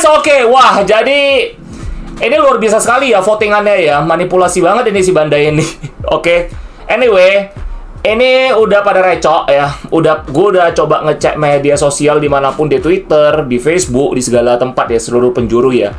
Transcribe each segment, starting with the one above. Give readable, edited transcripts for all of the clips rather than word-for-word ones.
oke. Wah, jadi ini luar biasa sekali ya votingannya ya. Manipulasi banget ini si Bandai ini. Oke. Anyway, ini udah pada recok ya. Gue udah coba ngecek media sosial dimanapun, di Twitter, di Facebook, di segala tempat ya, seluruh penjuru ya.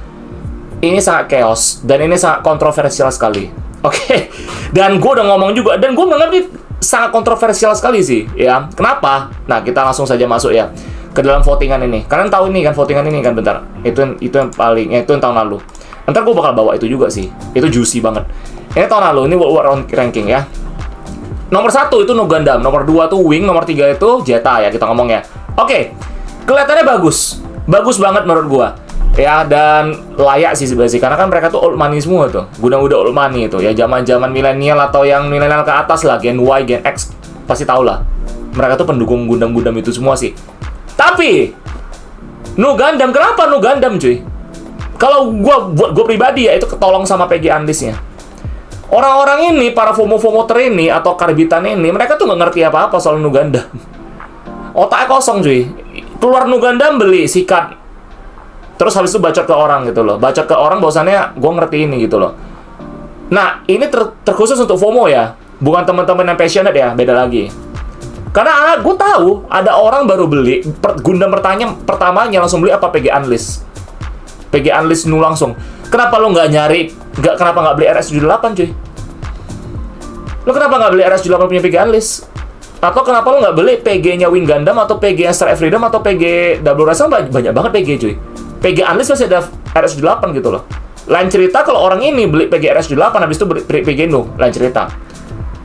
Ini sangat chaos dan ini sangat kontroversial sekali. Oke. Dan gue udah ngomong juga, dan gue menganggap ini sangat kontroversial sekali sih ya. Kenapa? Nah, kita langsung saja masuk ya ke dalam votingan ini. Kalian tahu ini kan votingan ini kan, bentar. Itu yang paling, itu yang tahun lalu. Ntar gue bakal bawa itu juga sih. Itu juicy banget. Ini tahun lalu, ini world ranking ya. Nomor 1 itu No Gundam, nomor 2 tuh Wing, nomor 3 itu Zeta ya kita ngomong ya. Oke, kelihatannya bagus. Bagus banget menurut gua. Ya, dan layak sih sebenarnya, karena kan mereka tuh old money semua tuh. Gundam udah old money itu ya, zaman-zaman milenial atau yang milenial ke atas lah, Gen Y, Gen X pasti tau lah. Mereka tuh pendukung Gundam-Gundam itu semua sih. Tapi No Gundam, kenapa No Gundam cuy? Kalau buat gue pribadi ya, itu ketolong sama PG Unleashed-nya. Orang-orang ini, para FOMO-FOMOter ini atau karbitan ini, mereka tuh nggak ngerti apa-apa soal No Gundam. Otaknya kosong cuy. Keluar No Gundam, beli, sikat. Terus habis itu bacot ke orang gitu loh. Bacot ke orang bahwasannya gue ngerti ini gitu loh. Nah, ini terkhusus untuk FOMO ya. Bukan teman-teman yang passionate ya, beda lagi. Karena gue tahu ada orang baru beli Gundam pertamanya langsung beli apa PG Unleashed. PG Unleashed Nu langsung. Kenapa lo nggak nyari? Kenapa nggak beli RS78 cuy? Lo kenapa nggak beli RS78 punya PG Unleashed? Atau kenapa lo nggak beli PG-nya Wing Gundam atau PG yang Strike Freedom atau PG Double Racer? Banyak banget PG cuy. PG Unleashed masih ada RS78 gitu loh. Lain cerita kalau orang ini beli PG RS78 habis itu beli PG Nu, lain cerita.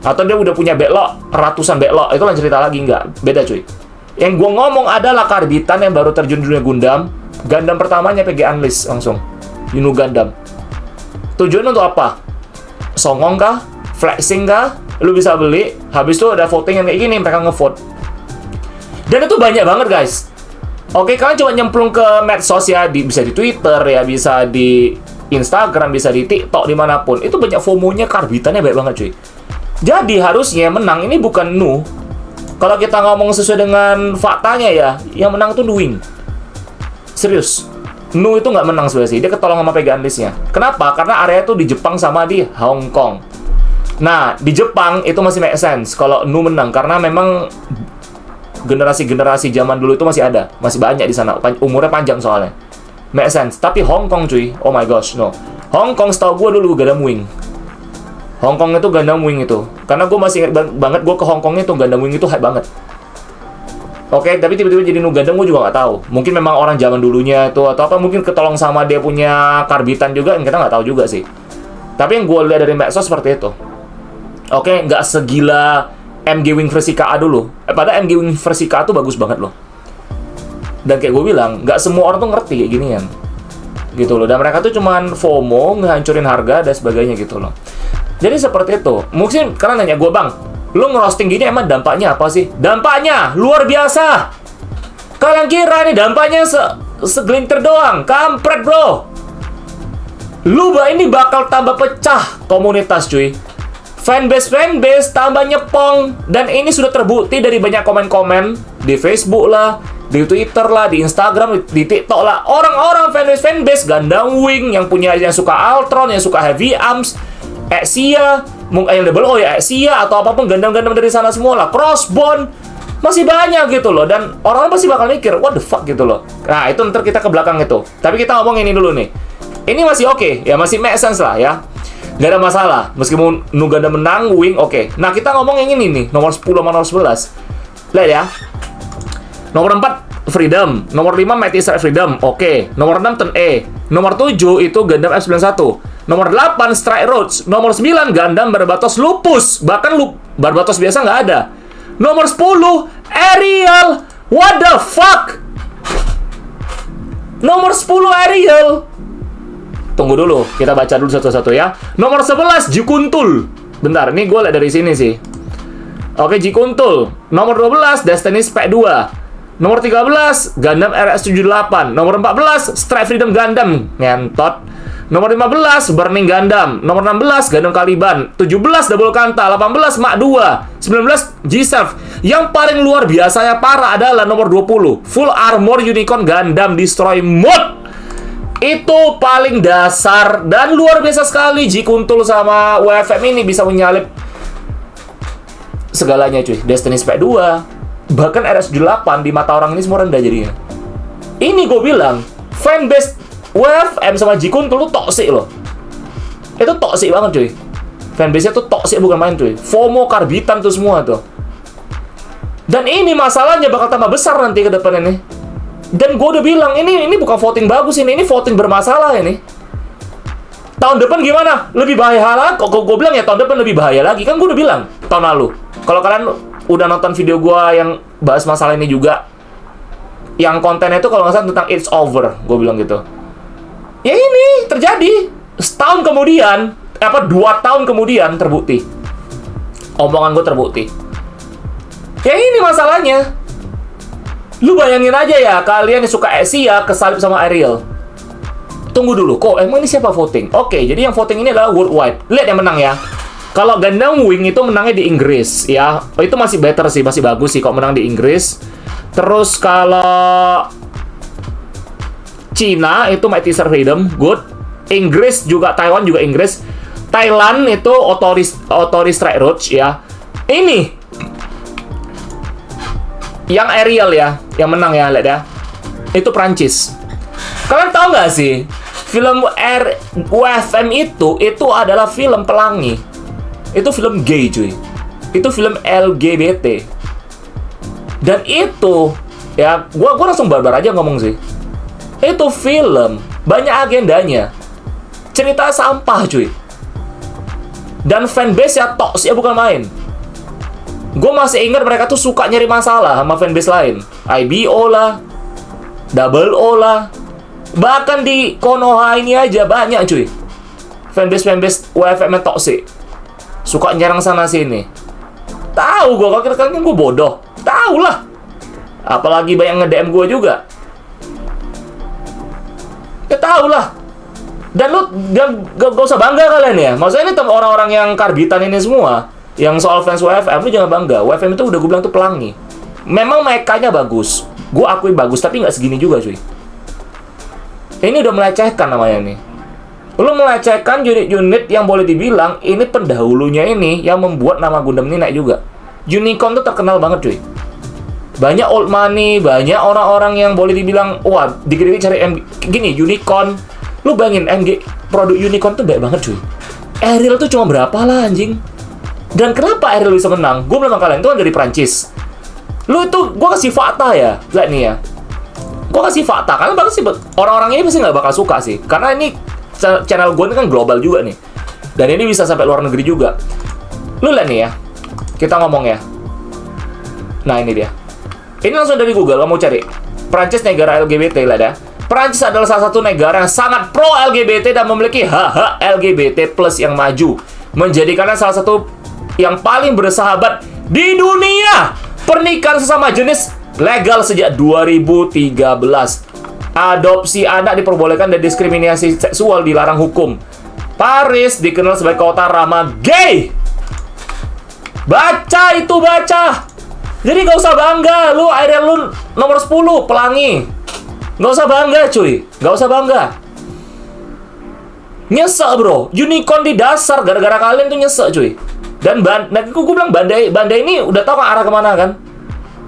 Atau dia udah punya backlog, ratusan backlog, itu lain cerita lagi, nggak. Beda cuy. Yang gue ngomong adalah karbitan yang baru terjun dunia Gundam. Gundam pertamanya PG Unleashed langsung. Nu Gundam. Tujuan untuk apa? Songong kah? Flexing kah? Lu bisa beli, habis itu ada voting yang kayak gini, mereka ngevote. Dan itu banyak banget guys. Oke, kalian coba nyemplung ke medsos ya, bisa di Twitter ya, bisa di Instagram, bisa di TikTok, dimanapun. Itu banyak FOMO-nya, karbitannya banyak banget cuy. Jadi harusnya menang ini bukan Nu. Kalau kita ngomong sesuai dengan faktanya ya, yang menang tuh Wing. Serius. Nu itu nggak menang sebenarnya sih, dia ketolong sama PG Unleashed-nya. Kenapa? Karena area itu di Jepang sama di Hong Kong. Nah, di Jepang itu masih make sense kalau Nu menang, karena memang generasi-generasi zaman dulu itu masih ada, masih banyak di sana, umurnya panjang soalnya. Make sense. Tapi Hong Kong cuy, oh my gosh, no. Hong Kong setahu gue dulu Gundam Wing. Hong Kong itu Gundam Wing itu. Karena gue masih ingat banget gue ke Hong Kong itu Gundam Wing itu hype banget. Oke, tapi tiba-tiba jadi Nu Gundam gue juga nggak tahu. Mungkin memang orang zaman dulunya itu atau apa, mungkin ketolong sama dia punya karbitan juga, kita nggak tahu juga sih. Tapi yang gue lihat dari medsos seperti itu. Oke, nggak segila MG Wing versi KA dulu. Padahal MG Wing versi KA tuh bagus banget loh. Dan kayak gue bilang, nggak semua orang tuh ngerti kayak ginian. Gitu loh. Dan mereka tuh cuman FOMO, ngehancurin harga dan sebagainya gitu loh. Jadi seperti itu. Mungkin karena nanya gue, Bang, lu ngerosting gini emang dampaknya apa sih? Dampaknya luar biasa. Kalian kira nih dampaknya segelintir doang? Kampret bro. Ini bakal tambah pecah komunitas cuy. Fanbase tambah nyepong. Dan ini sudah terbukti dari banyak komen-komen di Facebook lah, di Twitter lah, di Instagram, di TikTok lah. Orang-orang fanbase Gundam Wing yang suka Ultron, yang suka Heavy Arms, Exia, yang double O ya, Exia atau apapun Gundam-Gundam dari sana semua lah, Crossbone, masih banyak gitu loh. Dan orang-orang pasti bakal mikir, what the fuck gitu loh. Nah, itu ntar kita ke belakang itu. Tapi kita ngomong ini dulu nih. Ini masih oke, ya masih make sense lah ya. Gak ada masalah, meskipun Nu Gundam menang, Wing oke. Nah, kita ngomong yang ini nih, nomor 10 sama nomor 11. Lihat ya. Nomor 4, Freedom. Nomor 5, Mighty Strike Freedom. Oke. Nomor 6, Turn E. Nomor 7 itu Gundam F91. Nomor 8, Strike Roads. Nomor 9, Gundam Barbatos Lupus. Bahkan Barbatos biasa nggak ada. Nomor 10, Ariel. What the fuck? Nomor 10, Ariel. Tunggu dulu, kita baca dulu satu-satu ya. Nomor 11, Jikuntul. Bentar, ini gue lihat dari sini sih. Oke, Jikuntul. Nomor 12, Destiny Spec 2. Nomor 13, Gundam RS78. Nomor 14, Strike Freedom Gundam. Ngentot. Nomor 15, Burning Gundam. Nomor 16, Gundam Caliban. 17, Double Kanta. 18, Mach 2. 19, G-Serve. Yang paling luar biasanya parah adalah nomor 20, Full Armor Unicorn Gundam Destroy Mode. Itu paling dasar dan luar biasa sekali. Ji Kuntul sama WFM ini bisa menyalip segalanya cuy. Destiny Spec 2, bahkan RS8 di mata orang ini semua rendah jadinya. Ini gue bilang, fanbase WFM sama Ji Kuntul tuh toksik loh. Itu toksik banget cuy. Fanbase-nya tuh toksik bukan main cuy. FOMO karbitan tuh semua tuh. Dan ini masalahnya bakal tambah besar nanti ke depan ini. Dan gue udah bilang, ini bukan voting bagus ini voting bermasalah ini. Tahun depan gimana? Lebih bahaya lagi. Kok gue bilang ya tahun depan lebih bahaya lagi. Kan gue udah bilang tahun lalu. Kalau kalian udah nonton video gue yang bahas masalah ini juga, yang kontennya itu kalau nggak salah tentang it's over, gue bilang gitu. Ya ini terjadi. Setahun kemudian, 2 tahun kemudian terbukti. Omongan gue terbukti. Ya ini masalahnya. Lu bayangin aja ya, kalian yang suka Asia kesalip sama Ariel. Tunggu dulu, kok emang ini siapa voting? Oke, jadi yang voting ini adalah worldwide. Lihat yang menang ya. Kalau Gundam Wing itu menangnya di Inggris ya. Itu masih better sih, masih bagus sih kok menang di Inggris. Terus kalau Cina itu Mighty Star Freedom, good. Inggris juga, Taiwan juga Inggris. Thailand itu Authority Strike Roach ya. Ini yang Ariel ya, yang menang ya, lihat ya. Itu Prancis. Kalian tahu nggak sih, film WFM itu adalah film pelangi. Itu film gay cuy. Itu film LGBT. Dan itu ya, gua langsung barbar aja ngomong sih. Itu film banyak agendanya. Cerita sampah cuy. Dan fanbase ya toks ya bukan main. Gue masih ingat mereka tuh suka nyari masalah sama fanbase lain. IBO lah, Double O lah. Bahkan di Konoha ini aja banyak cuy. Fanbase WFM yang toxic. Suka nyerang sana sini. Tahu gue, kan gue bodoh. Tahu lah. Apalagi banyak nge-DM gue juga. Ya tahu lah. Dan lu gak usah bangga kalian ya. Maksudnya ini orang-orang yang karbitan ini semua, yang soal fans WFM, lu jangan bangga. WFM itu udah gue bilang tuh pelangi. Memang mekanya bagus, gue akui bagus, tapi nggak segini juga cuy. Ini udah melecehkan namanya nih. Lu melecehkan unit-unit yang boleh dibilang ini pendahulunya ini, yang membuat nama Gundam ini naik juga. Unicorn tuh terkenal banget cuy. Banyak old money, banyak orang-orang yang boleh dibilang, wah dikit-dikit cari gini, Unicorn. Lu bayangin, produk Unicorn tuh baik banget cuy. Ariel tuh cuma berapa lah anjing. Dan kenapa Ariel bisa menang? Gue bilang kalian, itu kan dari Prancis. Lu itu, gue kasih fakta ya. Lihat nih ya. Gue kasih fakta, karena pasti orang-orang ini pasti nggak bakal suka sih. Karena ini channel gue ini kan global juga nih. Dan ini bisa sampai luar negeri juga. Lu lihat nih ya. Kita ngomong ya. Nah ini dia. Ini langsung dari Google, kamu cari. Prancis negara LGBT, lihat ya. Prancis adalah salah satu negara yang sangat pro LGBT dan memiliki hak-hak LGBT plus yang maju. Menjadikannya salah satu yang paling bersahabat di dunia. Pernikahan sesama jenis legal sejak 2013. Adopsi anak diperbolehkan dan diskriminasi seksual dilarang hukum. Paris dikenal sebagai kota ramah gay. Baca itu, baca. Jadi gak usah bangga, lu Ariel lu nomor 10, pelangi. Gak usah bangga cuy, gak usah bangga. Nyesek bro, Unicorn di dasar gara-gara kalian tuh nyesek cuy. Dan gue bilang Bandai ini udah tahu kan arah kemana kan.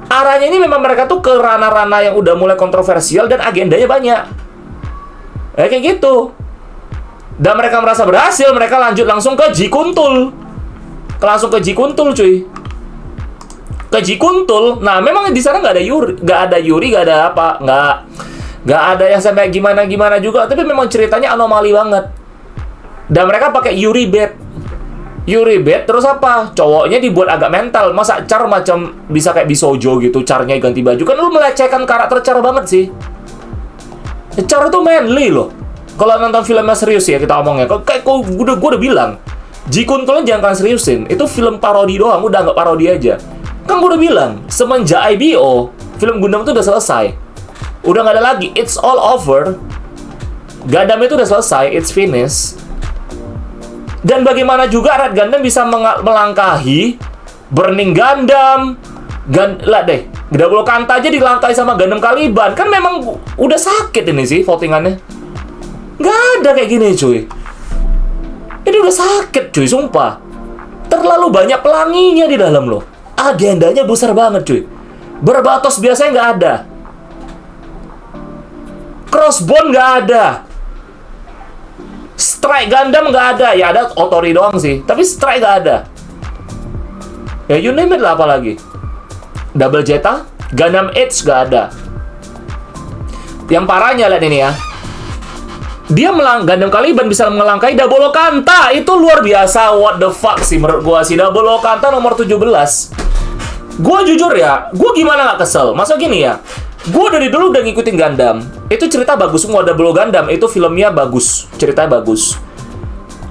Arahnya ini memang mereka tuh ke ranah-ranah yang udah mulai kontroversial dan agendanya banyak. Kayak gitu. Dan mereka merasa berhasil, mereka lanjut langsung ke Ji Kuntul. Langsung ke Ji Kuntul cuy. Ke Ji Kuntul. Nah, memang di sana nggak ada Yuri, nggak ada apa, nggak ada yang sampai gimana juga. Tapi memang ceritanya anomali banget. Dan mereka pakai Yuri bed, terus apa? Cowoknya dibuat agak mental. Masa Char macam bisa kayak Bisojo gitu, Charnya ganti baju. Kan lu melecehkan karakter Char banget sih. Char itu manly loh. Kalau nonton filmnya serius ya kita omongnya. Kayak gue udah bilang, Ji Kuntulnya jangan kalian seriusin. Itu film parodi doang, udah nggak parodi aja. Kan gue udah bilang, semenjak IBO, film Gundam itu udah selesai. Udah nggak ada lagi, it's all over. Gundam itu udah selesai, it's finished. Dan bagaimana juga Red Gundam bisa melangkahi Burning Gundam, lah deh, Double Kanta aja dilangkahi sama Gundam Caliban. Kan memang udah sakit ini sih votingannya. ada kayak gini cuy. Ini udah sakit cuy, sumpah. Terlalu banyak pelanginya di dalam loh. Agendanya besar banget cuy. Barbatos biasanya nggak ada. Crossbone nggak ada. Strike Gundam nggak ada. Ya ada Otori doang sih. Tapi Strike nggak ada. Ya you name it lah apalagi. Double Zeta, Gundam Age nggak ada. Yang parahnya lihat ini ya. Dia Gundam Caliban bisa melangkai Double Okanta. Itu luar biasa. What the fuck sih menurut gua sih. Double Okanta nomor 17. Gua jujur ya, gua gimana nggak kesel. Masa gini ya, gua dari dulu udah ngikutin Gundam. Itu cerita bagus semua. Double Gundam itu filmnya bagus, ceritanya bagus.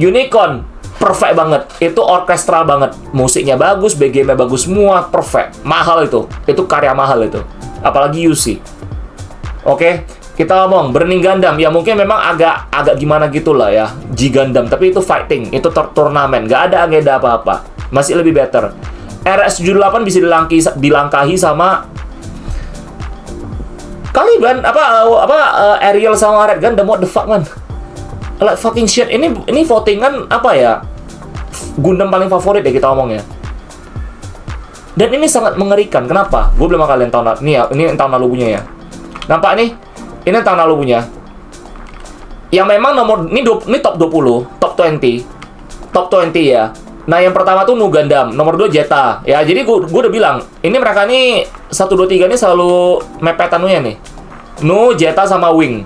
Unicorn perfect banget. Itu orkestral banget. Musiknya bagus, BGM-nya bagus semua, perfect. Mahal itu. Itu karya mahal itu. Apalagi UC. Oke, kita ngomong Burning Gundam. Ya mungkin memang agak gimana gitulah ya. G Gundam, tapi itu fighting, itu turnamen, nggak ada agenda apa-apa. Masih lebih better. RX-78 bisa dilangkahi sama Caliban Ariel sama Red Gundam. What the fuck man? Like fucking shit. Ini votingan apa ya? Gundam paling favorit ya kita ngomong ya. Dan ini sangat mengerikan. Kenapa? Gue belum kalian tahun ini tahun lalu punya ya. Nampak nih? Ini tahun lalu punya. Yang memang nomor ini top 20, top 20. Top 20 ya. Nah, yang pertama tuh Nu Gundam, nomor 2 Zeta. Ya, jadi gue udah bilang, ini mereka nih 1 2 3 ini selalu mepetannya nih. Nu, Zeta sama Wing.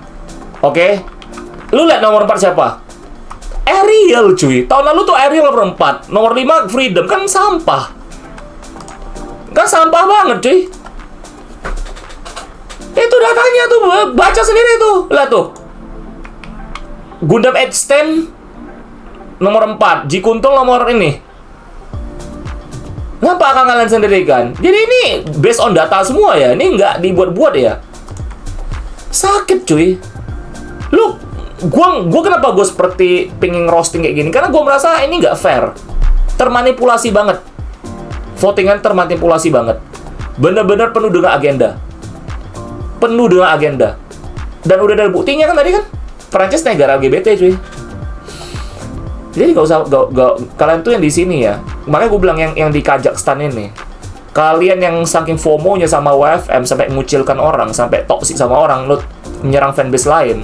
Oke. Lu lihat nomor 4 siapa? Ariel cuy. Tahun lalu tuh Ariel nomor 4. Nomor 5 Freedom, kan sampah. Kan sampah banget cuy. Itu datanya tuh, baca sendiri tuh. Lihat tuh. Gundam Age 10 nomor 4, Ji Kuntul nomor ini. Ngapa akan kalian sendiri kan? Jadi ini based on data semua ya. Ini nggak dibuat-buat ya. Sakit cuy. Lu, gua kenapa gue seperti pingin roasting kayak gini? Karena gue merasa ini nggak fair. Termanipulasi banget. Votingan termanipulasi banget. Bener-bener penuh dengan agenda. Penuh dengan agenda. Dan udah ada buktinya kan tadi kan? Prancis negara LGBT cuy. Jadi gak usah kalian tuh yang di sini ya. Makanya gue bilang yang di Kazakhstan ini. Kalian yang saking FOMO-nya sama WFM sampai mengucilkan orang, sampai toksik sama orang, lu menyerang fanbase lain.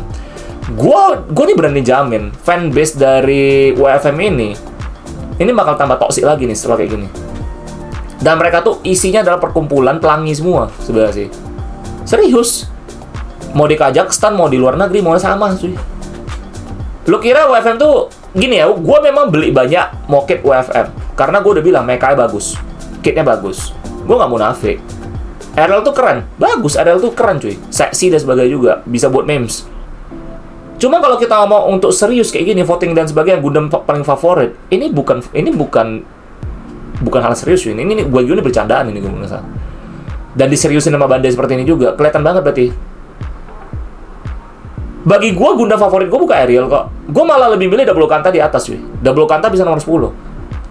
Gue nih berani jamin fanbase dari WFM ini bakal tambah toksik lagi nih setelah kayak gini. Dan mereka tuh isinya adalah perkumpulan pelangi semua sebenarnya sih. Serius. Mau di Kazakhstan, mau di luar negeri, mau sama cuy. Lu kira WFM tuh gini ya, gue memang beli banyak mokit WFM karena gue udah bilang mekanya bagus, kitnya bagus. Gue nggak munafik. RL tuh keren, bagus. RL tuh keren cuy, seksi dan sebagainya juga, bisa buat memes. Cuma kalau kita ngomong untuk serius kayak gini, voting dan sebagainya, Gundam paling favorit, ini bukan hal serius cuy. Ini buat gue ini bercandaan ini gue merasa. Dan diseriusin sama Bandai seperti ini juga, kelihatan banget berarti. Bagi gue, Gundam favorit gue bukan Ariel kok. Gue malah lebih milih Double Okanta di atas, cuy. Double Okanta bisa nomor 10.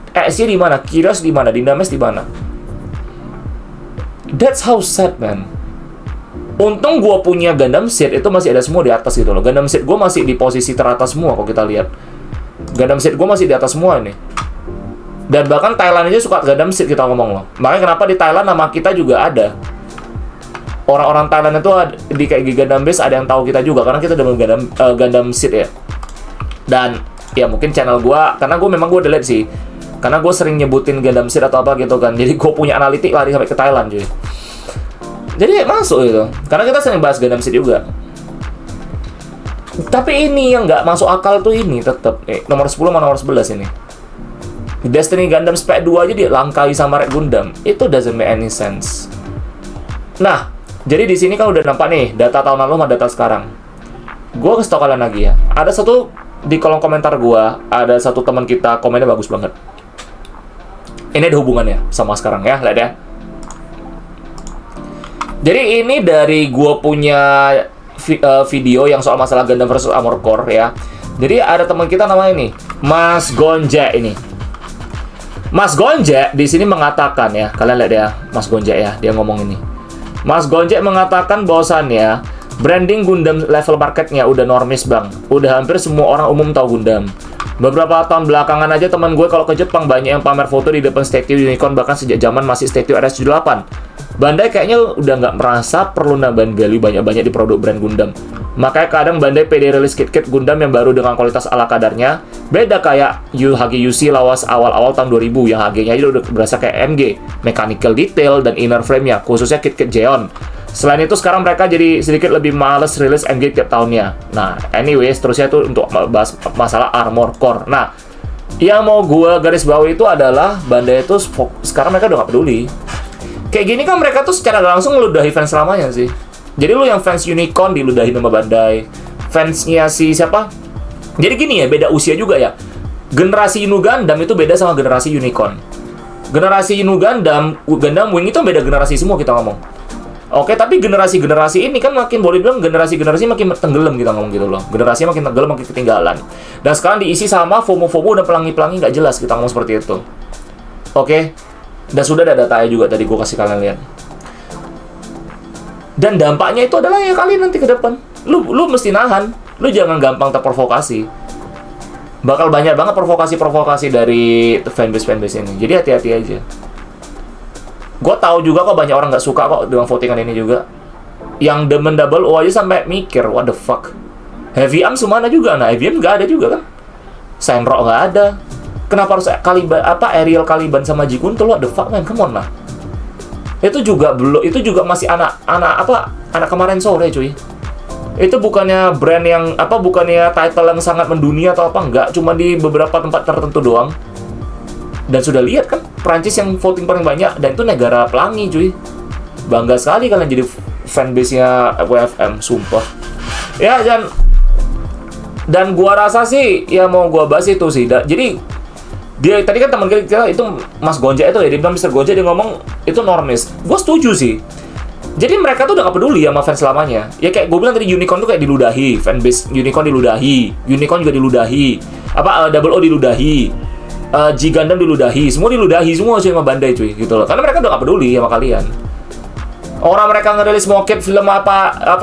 X-nya di mana? Kyrios di mana? Dynames di mana? That's how sad, man. Untung gue punya Gundam Seed itu masih ada semua di atas gitu loh. Gundam Seed gue masih di posisi teratas semua kalau kita lihat. Gundam Seed gue masih di atas semua ini. Dan bahkan Thailand aja suka Gundam Seed kita ngomong loh. Makanya kenapa di Thailand nama kita juga ada. Orang-orang Thailand itu di kayak Gundam Base ada yang tahu kita juga karena kita udah Gundam Seed ya. Dan ya mungkin channel gua karena gua memang delete sih. Karena gua sering nyebutin Gundam Seed atau apa gitu kan. Jadi gua punya analitik lari sampai ke Thailand cuy. Jadi masuk gitu. Karena kita sering bahas Gundam Seed juga. Tapi ini yang nggak masuk akal tuh ini tetap nomor 10 sama nomor 11 ini. Destiny Gundam Spec 2 aja dia langkai sama Red Gundam. Itu doesn't make any sense. Nah, jadi di sini kan udah nampak nih data tahun lalu sama data sekarang. Gue kasih tau kalian lagi ya. Ada satu di kolom komentar gue, ada satu teman kita komennya bagus banget. Ini ada hubungannya sama sekarang ya, lihat ya. Jadi ini dari gue punya video yang soal masalah Gundam versus Armored Core ya. Jadi ada teman kita namanya ini, Mas Gonja ini. Mas Gonja di sini mengatakan ya, kalian lihat ya, Mas Gonja ya, dia ngomong ini. Mas Gonjek mengatakan bahwasannya Branding Gundam level marketnya udah normis bang. Udah hampir semua orang umum tahu Gundam. Beberapa tahun belakangan aja teman gue kalau ke Jepang banyak yang pamer foto di depan statue unicorn, bahkan sejak zaman masih statue RS78. Bandai kayaknya udah nggak merasa perlu nambahin value banyak-banyak di produk brand Gundam. Makanya kadang Bandai pede rilis kit-kit Gundam yang baru dengan kualitas ala kadarnya. Beda kayak HG-UC lawas awal-awal tahun 2000 yang HG-nya aja udah berasa kayak MG. Mechanical detail dan inner frame-nya, khususnya kit-kit Jeon. Selain itu sekarang mereka jadi sedikit lebih males rilis MG tiap tahunnya. Nah, anyways, terusnya itu untuk bahas masalah armor core. Nah, yang mau gue garis bawahi itu adalah Bandai itu sekarang mereka udah gak peduli. Kayak gini kan mereka tuh secara langsung ngeludahi fans selamanya sih. Jadi lu yang fans Unicorn diludahi sama Bandai. Fansnya si siapa? Jadi gini ya, beda usia juga ya. Generasi Inu Gundam itu beda sama generasi Unicorn. Generasi Inu Gundam, Gundam Wing itu beda generasi semua kita ngomong. Oke, tapi generasi-generasi ini kan makin boleh bilang generasi-generasi makin tenggelam kita ngomong gitu loh. Generasi makin tenggelam, makin ketinggalan. Dan sekarang diisi sama FOMO-FOMO udah pelangi-pelangi nggak jelas kita ngomong seperti itu. Oke. Dan sudah ada datanya juga tadi gue kasih kalian lihat. Dan dampaknya itu adalah ya kalian nanti ke depan. Lu mesti nahan. Lu jangan gampang terprovokasi. Bakal banyak banget provokasi-provokasi dari fanbase ini. Jadi hati-hati aja. Gue tahu juga kok banyak orang nggak suka kok dengan votingan ini juga. Yang demen double O aja sampai mikir, what the fuck. Heavy Arm semana juga. Nah, Heavy Arm nggak ada juga kan. Shenron nggak ada. Kenapa harus Ariel Caliban sama Jikuntul? What the fuck man, come on lah. Itu juga masih anak kemarin sore cuy. Itu bukannya brand yang bukannya title yang sangat mendunia atau apa, enggak, cuma di beberapa tempat tertentu doang. Dan sudah lihat kan, Prancis yang voting paling banyak, dan itu negara pelangi cuy. Bangga sekali kalian jadi fanbase-nya WFM, sumpah. Ya, dan gua rasa sih ya mau gua bahas itu sih. Jadi dia tadi kan teman kita itu Mas Gonja itu ya, dia bilang Mr. Gonja, dia ngomong itu normis. Gue setuju sih. Jadi mereka tuh udah gak peduli sama fans selamanya. Ya kayak gue bilang tadi, Unicorn tuh kayak diludahi, fanbase Unicorn diludahi, Unicorn juga diludahi, Double O diludahi, G Gundam diludahi, semua diludahi semua cuy sama Bandai cuy gitu loh. Karena mereka udah gak peduli sama kalian. Orang mereka ngerilis mocket film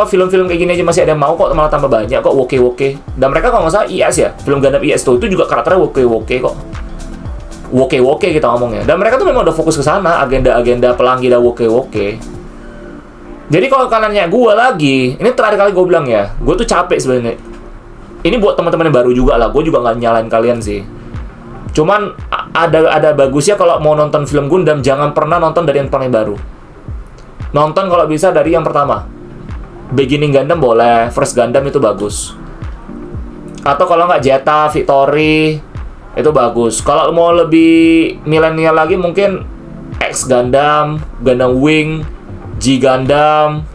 film-film kayak gini aja masih ada yang mau kok, malah tambah banyak kok woke. Dan mereka kalau nggak salah IS ya, film Gundam IS itu juga karakternya woke kok. Woke kita ngomongnya. Dan mereka tuh memang udah fokus ke sana, agenda pelangi dan woke. Jadi kalau kalian nanya gue lagi, ini terakhir kali gue bilang ya, gue tuh capek sebenarnya. Ini buat teman-teman yang baru juga lah, gue juga nggak nyalain kalian sih. Cuman ada bagusnya kalau mau nonton film Gundam, jangan pernah nonton dari yang paling baru. Nonton kalau bisa dari yang pertama. Beginning Gundam boleh, First Gundam itu bagus. Atau kalau nggak Zeta, Victory, itu bagus. Kalau mau lebih milenial lagi mungkin X Gundam, Gundam Wing, G Gundam,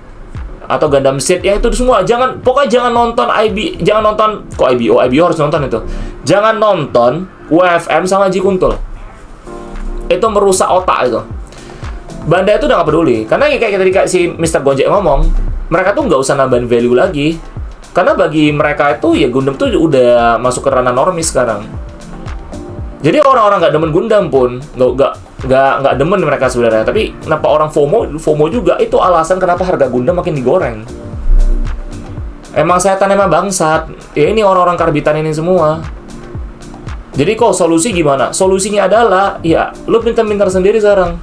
atau Gundam Seed, ya itu semua. Pokoknya jangan nonton IBO harus nonton itu. Jangan nonton WFM sama G Kuntul. Itu merusak otak itu. Bandai itu udah gak peduli. Karena kayak tadi si Mr. Gojek ngomong, mereka tuh nggak usah nambahin value lagi. Karena bagi mereka itu ya Gundam tuh udah masuk ke ranah normis sekarang. Jadi orang-orang nggak demen Gundam pun nggak demen mereka sebenarnya. Tapi kenapa orang FOMO juga, itu alasan kenapa harga Gundam makin digoreng. Emang setan, emang bangsat. Ya ini orang-orang karbitan ini semua. Jadi kok solusi gimana? Solusinya adalah ya lu pintar-pintar sendiri sekarang.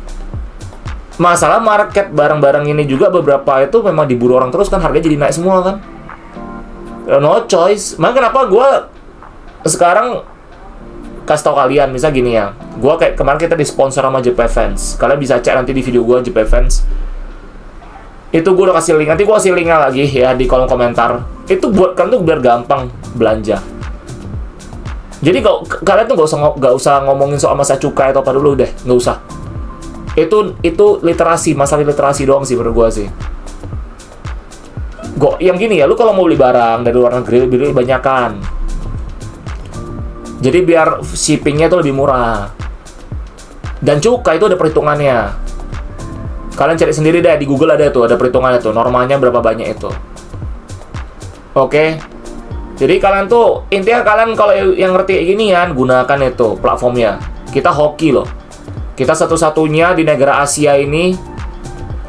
Masalah market barang-barang ini juga beberapa itu memang diburu orang terus kan, harganya jadi naik semua kan. No choice. Makanya kenapa gue sekarang kasih tau kalian, misal gini ya, gue kayak kemarin kita disponsor sama JP Fans. Kalian bisa cek nanti di video gue JP Fans. Itu gue udah kasih link, nanti gue kasih linknya lagi ya di kolom komentar. Itu buat kalian tuh biar gampang belanja. Jadi kalian tuh gak usah ngomongin soal masa cukai atau apa dulu deh, nggak usah. Itu literasi, masalah literasi doang sih menurut gue sih. Yang gini ya, lu kalau mau beli barang dari luar negeri, beli banyakan. Jadi biar shippingnya tuh lebih murah. Dan cukai itu ada perhitungannya. Kalian cari sendiri deh, di Google ada tuh, ada perhitungannya tuh, normalnya berapa banyak itu. Oke. Jadi kalian tuh, intinya kalian kalau yang ngerti kayak ginian, gunakan itu platformnya. Kita hoki loh. Kita satu-satunya di negara Asia ini,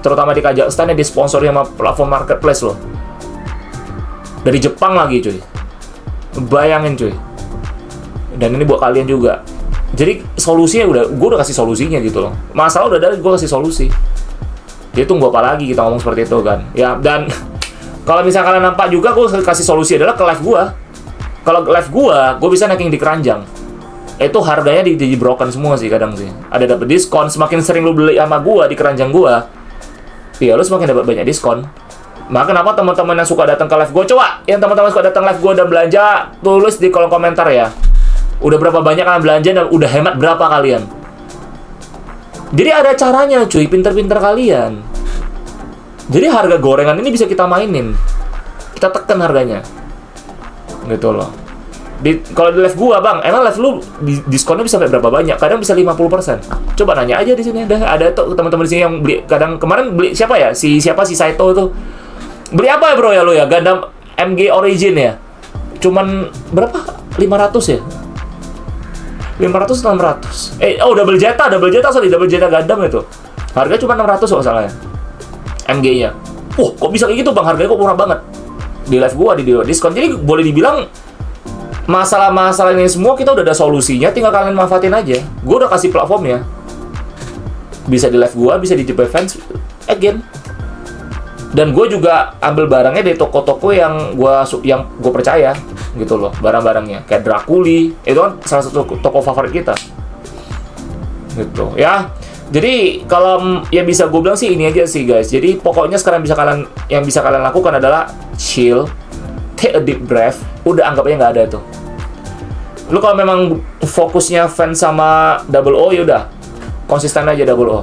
terutama di Kazakhstan, yang disponsori sama platform marketplace loh. Dari Jepang lagi cuy. Bayangin cuy. Dan ini buat kalian juga. Jadi solusinya gue udah kasih solusinya gitu loh. Masalah udah ada, gue kasih solusi. Jadi tunggu apa lagi kita ngomong seperti itu kan. Ya, dan kalau misalnya kalian nampak juga, gue kasih solusi adalah ke live gue. Kalau live gue bisa naikin di keranjang. Itu harganya di broken semua sih kadang sih. Ada dapat diskon, semakin sering lu beli sama gue di keranjang gue, ya lu semakin dapat banyak diskon. Maka kenapa teman-teman yang suka datang ke live gue, coba yang teman-teman suka datang live gue dan belanja, tulis di kolom komentar ya. Udah berapa banyak kalian belanja dan udah hemat berapa kalian. Jadi ada caranya cuy, pinter-pinter kalian. Jadi harga gorengan ini bisa kita mainin. Kita tekan harganya. Gitu loh. Kalau di live gua, Bang, emang live lu diskonnya bisa sampai berapa banyak? Kadang bisa 50%. Coba nanya aja di sini, ada tuh teman-teman di sini yang beli. Kadang kemarin beli siapa ya? Si Saito tuh. Beli apa ya, Bro ya lu ya? Gundam MG Origin ya. Cuman berapa? 500 ya? 500 600. Double Zeta Gundam itu. Harga cuma 600 kalau salah ya. MG-nya. Kok bisa kayak gitu, Bang? Harganya kok murah banget. Di live gua di diskon. Jadi boleh dibilang masalah-masalah ini semua kita udah ada solusinya, tinggal kalian manfaatin aja. Gua udah kasih platformnya. Bisa di live gua, bisa di JP Fans again. Dan gue juga ambil barangnya dari toko-toko yang gue percaya gitu loh, barang-barangnya kayak Draculi itu kan salah satu toko favorit kita gitu ya. Jadi kalau ya bisa gue bilang sih ini aja sih guys. Jadi pokoknya sekarang yang bisa kalian lakukan adalah chill, take a deep breath, udah anggap aja nggak ada itu. Lu kalau memang fokusnya fans sama Double O, yaudah konsisten aja Double O.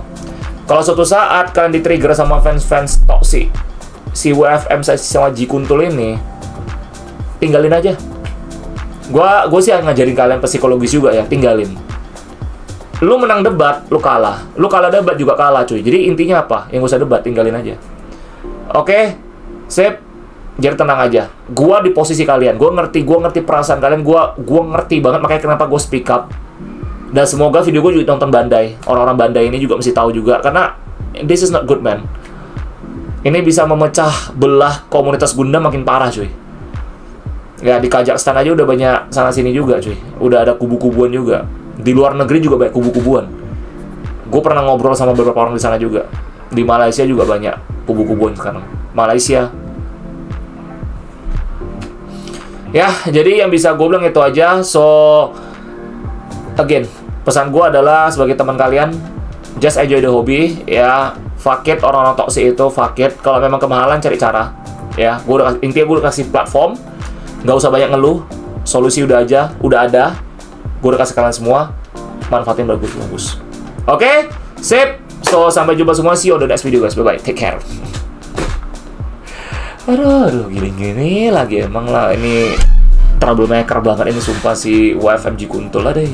Kalau suatu saat kalian di-trigger sama fans toxic, si WFM sama Ji Kuntul ini, tinggalin aja. Gue sih ngajarin kalian psikologis juga ya, tinggalin. Lu menang debat, lu kalah. Lu kalah debat juga kalah cuy. Jadi intinya apa? Yang gak usah debat, tinggalin aja. Oke, sip. Jadi tenang aja. Gua di posisi kalian. Gua ngerti perasaan kalian. Gua ngerti banget, makanya kenapa gue speak up. Dan semoga video gue juga nonton Bandai. Orang-orang Bandai ini juga mesti tahu juga. Karena this is not good, man. Ini bisa memecah belah komunitas Gundam makin parah, cuy. Ya, di Kazakhstan aja udah banyak sana-sini juga, cuy. Udah ada kubu-kubuan juga. Di luar negeri juga banyak kubu-kubuan. Gue pernah ngobrol sama beberapa orang di sana juga. Di Malaysia juga banyak kubu-kubuan sekarang. Malaysia. Ya, jadi yang bisa gue bilang itu aja. So, again, pesan gue adalah sebagai teman kalian, just enjoy the hobby, ya. Fuck it, orang-orang toxic itu, fuck it. Kalau memang kemahalan, cari cara. Ya, intinya gue udah kasih platform. Nggak usah banyak ngeluh. Solusi udah ada. Gue udah kasih kalian semua. Manfaatin bagus-bagus. Oke, sip. So, sampai jumpa semua. See you on the next video, guys. Bye-bye. Take care. Aduh, gini-gini lagi emang lah. Ini troublemaker banget ini, sumpah si WFM Ji Kuntul lah deh.